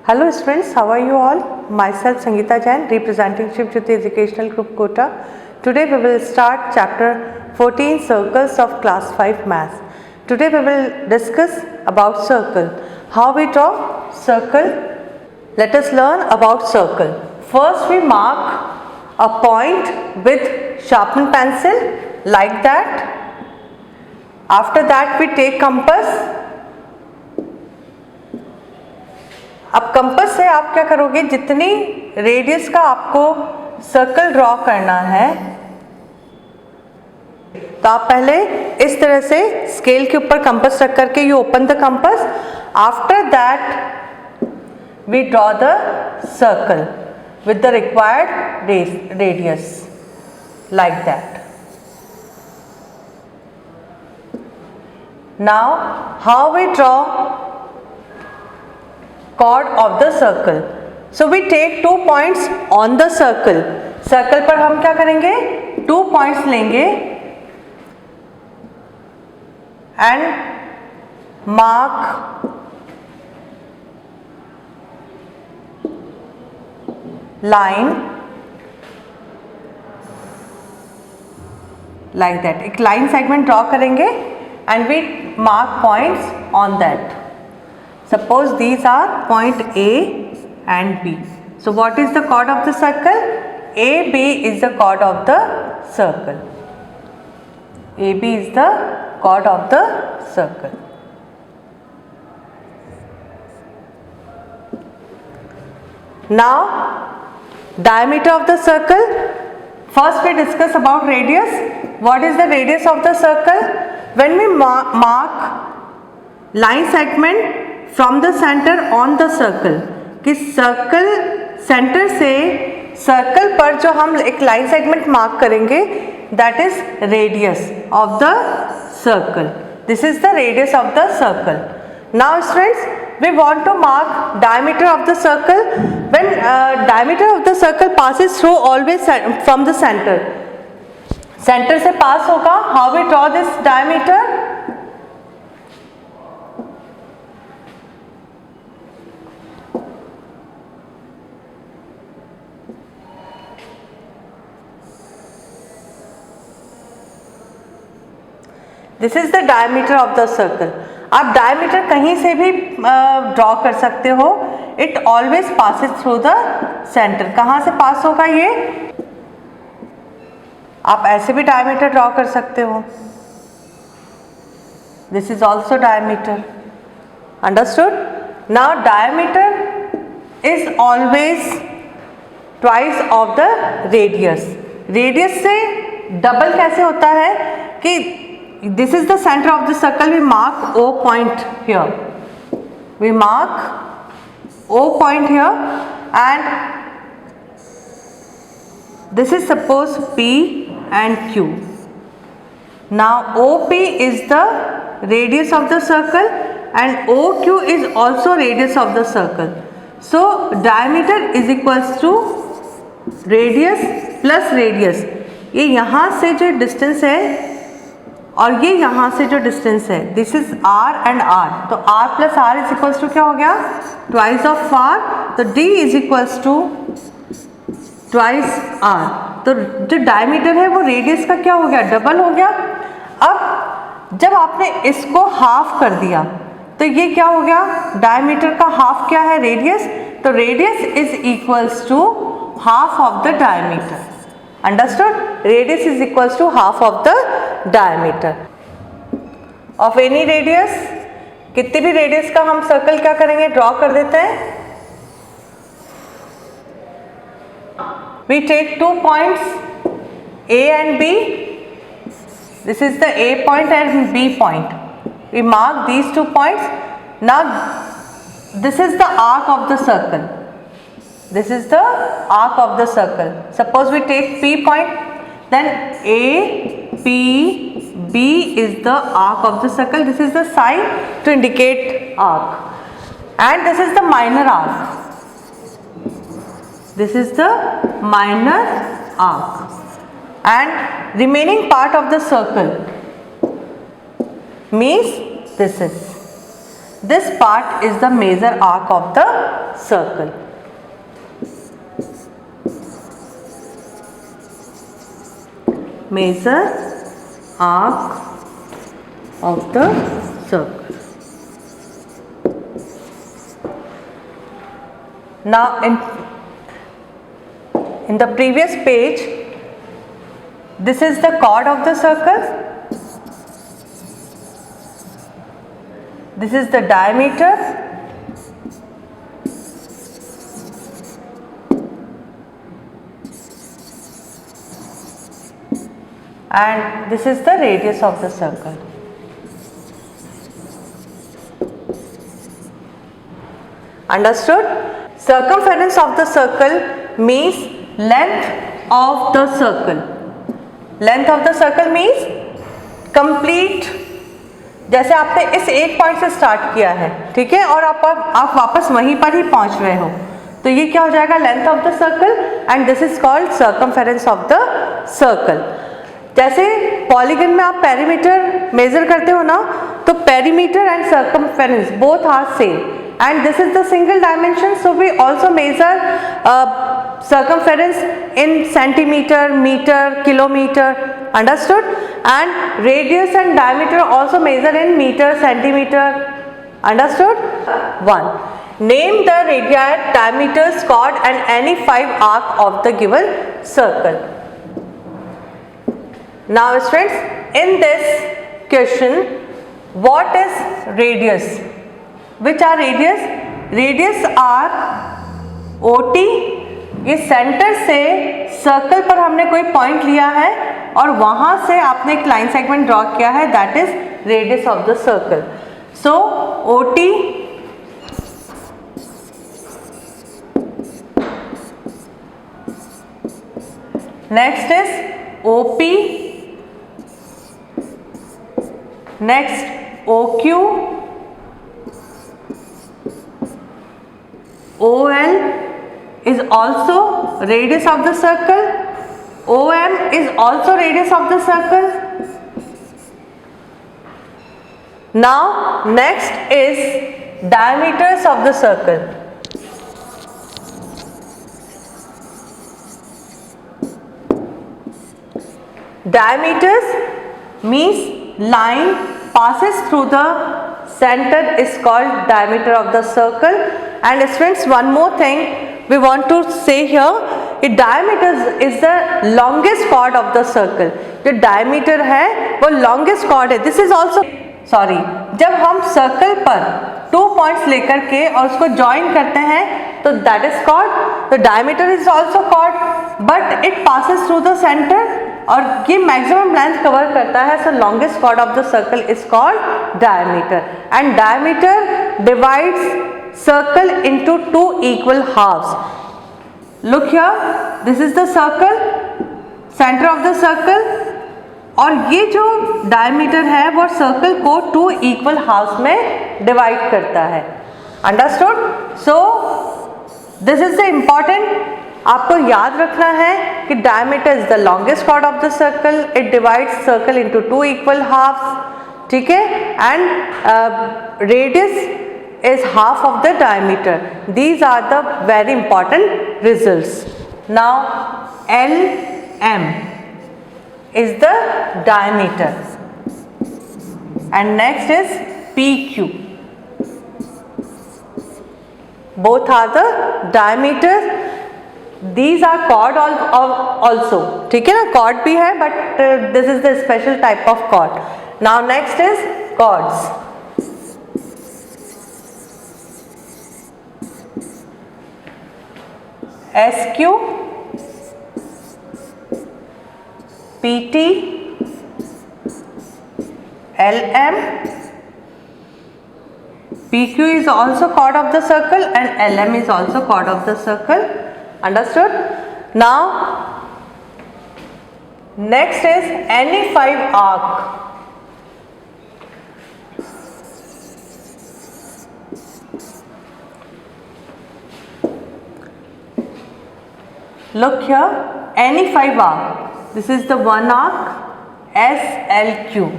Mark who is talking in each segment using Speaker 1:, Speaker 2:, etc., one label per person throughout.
Speaker 1: Hello students, how are you all? Myself Sangeeta Jain, representing Shiv Jyoti Educational Group Kota. Today we will start chapter 14 Circles of class 5 maths. Today we will discuss about circle. How we draw circle? Let us learn about circle. First we mark a point with sharpened pencil like that. After that we take compass. अब compass से आप क्या करोगे, जितनी radius का आपको circle draw करना है तो आप पहले इस तरह से स्केल के ऊपर कंपास रख करके you open the compass. After that we draw the circle with the required radius like that. Now how we draw chord of the circle. So we take 2 points on the circle. Circle पर हम क्या करेंगे, 2 points लेंगे and mark line like that. एक line segment draw करेंगे and we mark points on that. Suppose these are point A and B. So what is the chord of the circle? AB is the chord of the circle. AB is the chord of the circle. Now diameter of the circle. First we discuss about radius. What is the radius of the circle? When we mark line segment from the centre on the circle, कि circle centre से circle पर जो हम एक line segment mark करेंगे that is radius of the circle. This is the radius of the circle. Now students we want to mark diameter of the circle. When diameter of the circle passes through always from the centre, centre से pass होगा. How we draw this diameter? This is the diameter of the circle. आप diameter कहीं से भी draw कर सकते हो. It always passes through the centre. कहाँ से पास होगा ये? आप ऐसे भी डायमीटर ड्रॉ कर सकते हो. This is also diameter. Understood? Now diameter is always twice of the radius. Radius से डबल कैसे होता है कि this is the center of the circle, we mark O point here, we mark O point here and this is suppose P and Q. Now OP is the radius of the circle and OQ is also radius of the circle. So diameter is equals to radius plus radius. ये यहाँ से जो distance है और ये यहाँ से जो डिस्टेंस है, this is R and R. तो R plus R is equals to क्या हो गया? Twice of R. तो D is equals to twice R. तो जो डायमीटर है वो रेडियस का क्या हो गया? डबल हो गया. अब जब आपने इसको हाफ कर दिया तो ये क्या हो गया? डायमीटर का हाफ क्या है? रेडियस. तो radius is equals to half of the diameter. Understood? Radius is equals to half of the diameter of any radius. कितनी भी रेडियस का हम सर्कल क्या करेंगे? ड्रॉ कर देते हैं. We take 2 points A and B. This is the A point and B point. We mark these 2 points. Now this is the arc of the circle. This is the arc of the circle. Suppose we take P point, then A, P, B is the arc of the circle. This is the sign to indicate arc. And this is the minor arc. This is the minor arc. And remaining part of the circle means this part is the major arc of the circle. Measure arc of the circle. Now in the previous page, this is the chord of the circle, this is the diameter, and this is the radius of the circle. Understood? Circumference of the circle means length of the circle. Length of the circle means complete, जैसे आपने इस एक point से start किया है, ठीक है, और आप वापस वहीं पर ही पहुंच रहे हो, तो ये क्या हो जाएगा, length of the circle, and this is called circumference of the circle. जैसे पॉलीगन में आप पेरीमीटर मेजर करते हो ना, तो perimeter and circumference both are same, and this is the single dimension, so we also measure circumference in centimeter, meter, kilometer. Understood? And radius and diameter also measure in meter, centimeter. Understood? 1. Name the radii, diameters, chord and any 5 arc of the given circle. Now students, in this question, what is radius? Which are radius? Radius are OT. ये centre से circle पर हमने कोई point लिया है और वहां से आपने एक लाइन सेगमेंट ड्रॉ किया है, that is radius of the circle. So OT next is OP, next OQ, OL is also radius of the circle, OM is also radius of the circle. Now next is diameters of the circle. Diameters means line passes through the center is called diameter of the circle. And students, one more thing we want to say here, it diameter is the longest chord of the circle. जो diameter है वो longest chord है. This is also जब हम circle पर 2 points लेकर के और उसको ज्वाइन करते हैं तो that is chord, the diameter is also chord, but it passes through the centre और ये मैक्सिमम लेंथ कवर करता है. So longest chord of the circle is called diameter, and diameter divides circle into 2 equal halves. Look here, this is the circle, center of the circle, और ये जो diameter है वो circle को 2 equal halves में divide करता है. Understood? So this is the important, आपको याद रखना है कि diameter is the longest chord of the circle, it divides circle into 2 equal halves, ठीक है, and radius is half of the diameter. These are the very important results. Now LM is the diameter and next is PQ. Both are the diameters. These are chord also, ठीक है ना, chord भी है, but this is the special type of chord. Now next is chords. SQ, PT, LM, PQ is also chord of the circle and LM is also chord of the circle. Understood? Now next is any 5 arc. Look here, any 5 arc. This is the one arc, SLQ.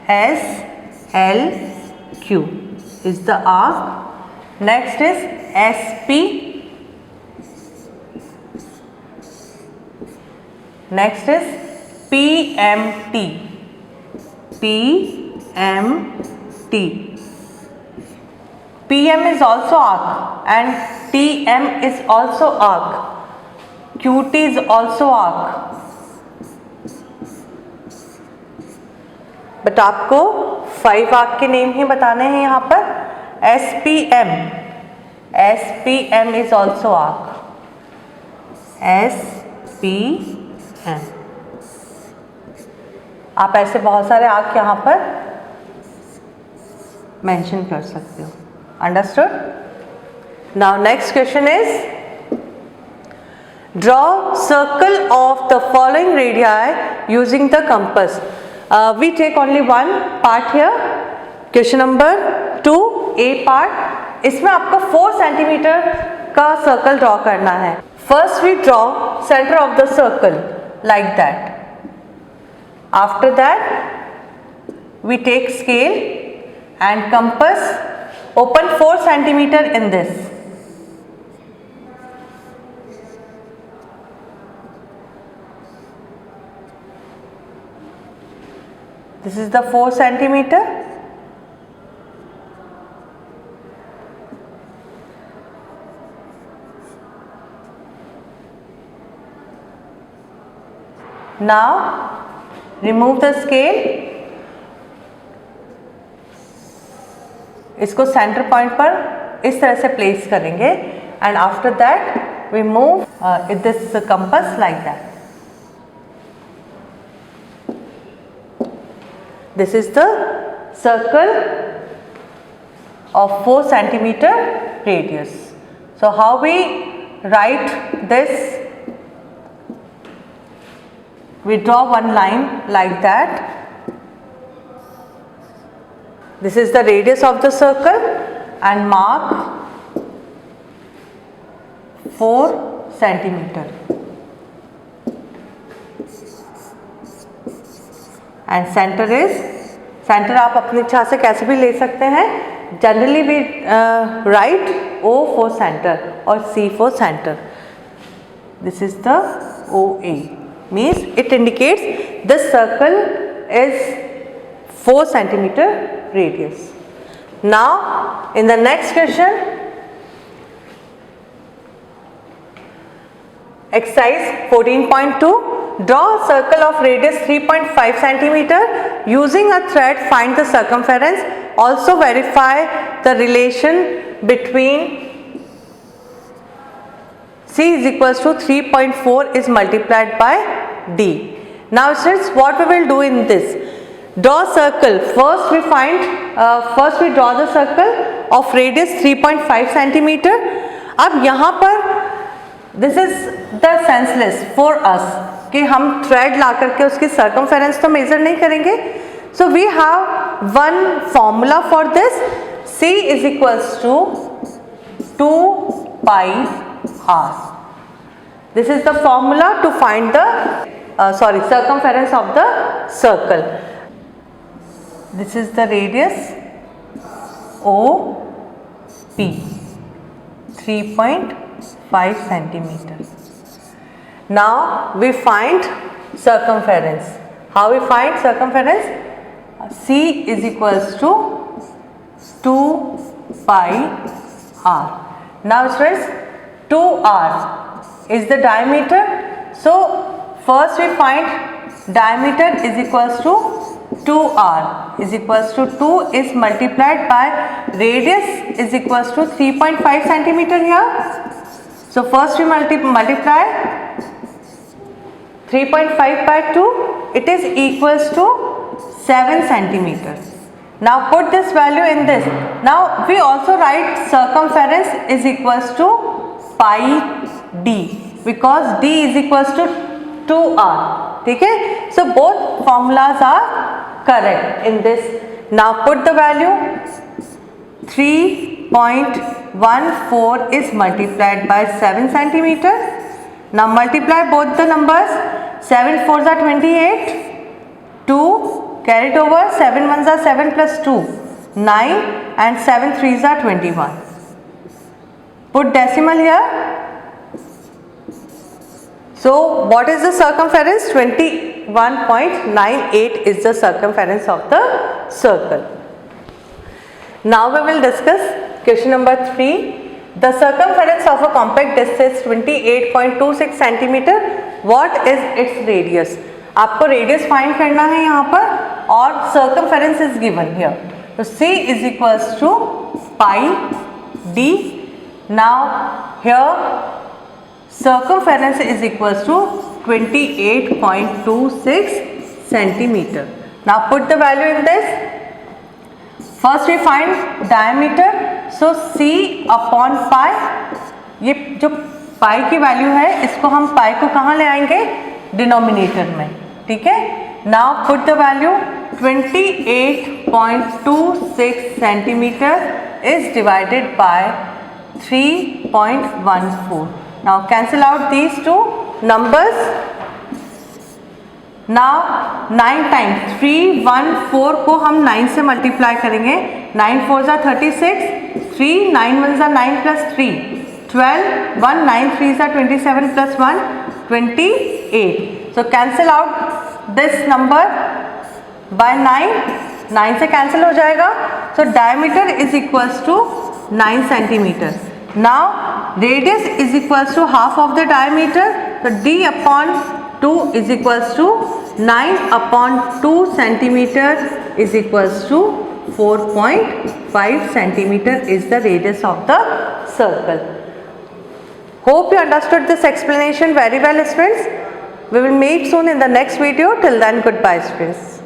Speaker 1: SLQ is the arc. Next is SP. Next is PMT. PMT. PM is also arc and TM is also arc. QT is also arc. But आपको 5 arc के name ही बताने हैं यहाँ पर. SPM. SPM is also arc. SPM. आप ऐसे बहुत सारे आर्क यहाँ पर मेंशन कर सकते हो. Understood. Now next question is draw circle of the following radii using the compass. We take only one part here. Question number 2, A part. इसमें आपको 4 सेंटीमीटर का सर्कल ड्रॉ करना है. First we draw center of the circle like that. After that we take scale and compass, open 4 centimeter in this. This is the 4 centimeter. Now remove the scale. इसको centre point पर इस तरह से place करेंगे and after that we move this compass like that. This is the circle of 4 centimeter radius. So how we write this? We draw one line like that. This is the radius of the circle and mark 4 centimeter. And centre is, centre आप अपनी इच्छा से कैसे भी ले सकते हैं. Generally we write O for center और C for center. This is the OA, means it indicates this circle is 4 centimeter radius. Now in the next question, exercise 14.2. Draw a circle of radius 3.5 centimeter. Using a thread, find the circumference. Also verify the relation between C is equals to 3.4 is multiplied by D. Now students, what we will do in this? Draw circle. First we draw the circle of radius 3.5 centimeter. अब यहाँ पर this is the senseless for us कि हम thread ला करके उसकी circumference तो measure नहीं करेंगे. So we have one formula for this. C is equals to 2 pi r. This is the formula to find the circumference of the circle. This is the radius OP, 3.5 centimeters. Now we find circumference. How we find circumference? C is equals to 2 pi r. Now students, 2r is the diameter. So first we find diameter is equals to 2r is equals to 2 is multiplied by radius is equals to 3.5 centimeter here. So first we multiply 3.5 by 2, it is equals to 7 centimeters. Now put this value in this. Now we also write circumference is equals to pi d because d is equals to 2r. Okay? So both formulas are correct in this. Now put the value. 3.14 is multiplied by 7 centimeter. Now multiply both the numbers. 7 4s are 28. 2 carried over. 7 1s are 7 plus 2. 9 and 7 3s are 21. Put decimal here. So what is the circumference? 21.98 is the circumference of the circle. Now we will discuss question number 3. The circumference of a compact disc is 28.26 centimeter. What is its radius? आपको radius find करना है यहाँ पर और circumference is given here. So C is equals to pi d. Now here circumference is equals to 28.26 centimeter. Now put the value in this. First we find diameter. So C upon pi. ये जो पाई की value है इसको हम पाई को कहाँ ले आएंगे? डिनोमिनेटर में. ठीक है. Now put the value. 28.26 centimeter is divided by 3.14. Now cancel out these two numbers. Now 9 times 314 को हम 9 से मल्टीप्लाई करेंगे. 9 4 जा 36, 3 9 1 जा 9 plus 3 12, 1 9 3 जा 27 plus 1 28. So cancel out this number by 9. 9 से cancel हो जाएगा. So diameter is equals to 9 centimeter. Now radius is equals to half of the diameter. So d upon 2 is equals to 9 upon 2 centimeter is equals to 4.5 centimeter is the radius of the circle. Hope you understood this explanation very well, students. We will meet soon in the next video. Till then, goodbye, students.